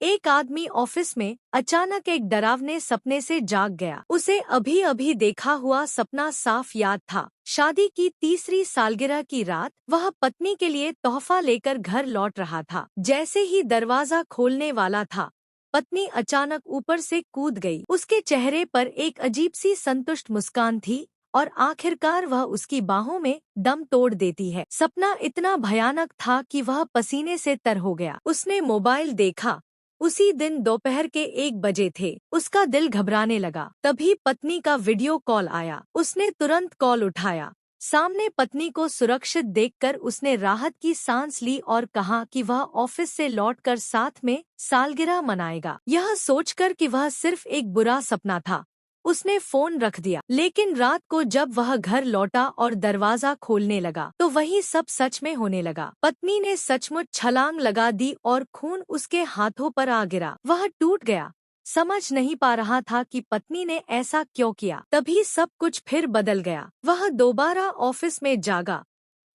एक आदमी ऑफिस में अचानक एक डरावने सपने से जाग गया। उसे अभी अभी देखा हुआ सपना साफ याद था। शादी की तीसरी सालगिरह की रात वह पत्नी के लिए तोहफा लेकर घर लौट रहा था। जैसे ही दरवाजा खोलने वाला था, पत्नी अचानक ऊपर से कूद गई। उसके चेहरे पर एक अजीब सी संतुष्ट मुस्कान थी और आखिरकार वह उसकी बाहों में दम तोड़ देती है। सपना इतना भयानक था कि वह पसीने से तर हो गया। उसने मोबाइल देखा। उसी दिन दोपहर के 1 बजे थे। उसका दिल घबराने लगा। तभी पत्नी का वीडियो कॉल आया। उसने तुरंत कॉल उठाया। सामने पत्नी को सुरक्षित देखकर उसने राहत की सांस ली और कहा कि वह ऑफिस से लौटकर साथ में सालगिरह मनाएगा। यह सोचकर कि वह सिर्फ एक बुरा सपना था, उसने फोन रख दिया। लेकिन रात को जब वह घर लौटा और दरवाजा खोलने लगा तो वही सब सच में होने लगा। पत्नी ने सचमुच छलांग लगा दी और खून उसके हाथों पर आ गिरा। वह टूट गया। समझ नहीं पा रहा था कि पत्नी ने ऐसा क्यों किया। तभी सब कुछ फिर बदल गया। वह दोबारा ऑफिस में जागा।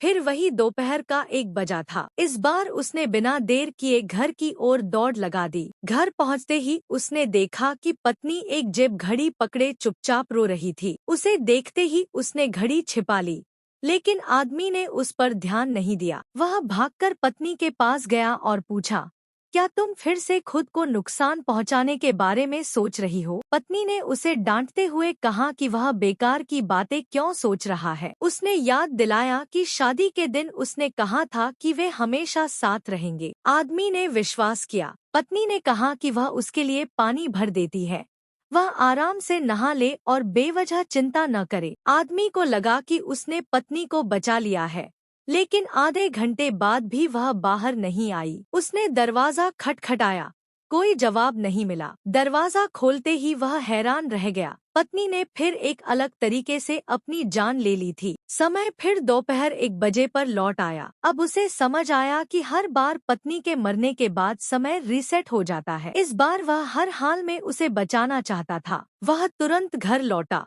फिर वही दोपहर का 1 बजा था। इस बार उसने बिना देर किए घर की ओर दौड़ लगा दी। घर पहुंचते ही उसने देखा कि पत्नी एक जेब घड़ी पकड़े चुपचाप रो रही थी। उसे देखते ही उसने घड़ी छिपा ली, लेकिन आदमी ने उस पर ध्यान नहीं दिया। वह भागकर पत्नी के पास गया और पूछा, क्या तुम फिर से खुद को नुकसान पहुंचाने के बारे में सोच रही हो? पत्नी ने उसे डांटते हुए कहा कि वह बेकार की बातें क्यों सोच रहा है। उसने याद दिलाया कि शादी के दिन उसने कहा था कि वे हमेशा साथ रहेंगे। आदमी ने विश्वास किया। पत्नी ने कहा कि वह उसके लिए पानी भर देती है, वह आराम से नहा ले और बेवजह चिंता न करे। आदमी को लगा कि उसने पत्नी को बचा लिया है, लेकिन आधे घंटे बाद भी वह बाहर नहीं आई। उसने दरवाजा खटखटाया, कोई जवाब नहीं मिला। दरवाजा खोलते ही वह हैरान रह गया। पत्नी ने फिर एक अलग तरीके से अपनी जान ले ली थी। समय फिर दोपहर 1 बजे पर लौट आया। अब उसे समझ आया कि हर बार पत्नी के मरने के बाद समय रीसेट हो जाता है। इस बार वह हर हाल में उसे बचाना चाहता था। वह तुरंत घर लौटा।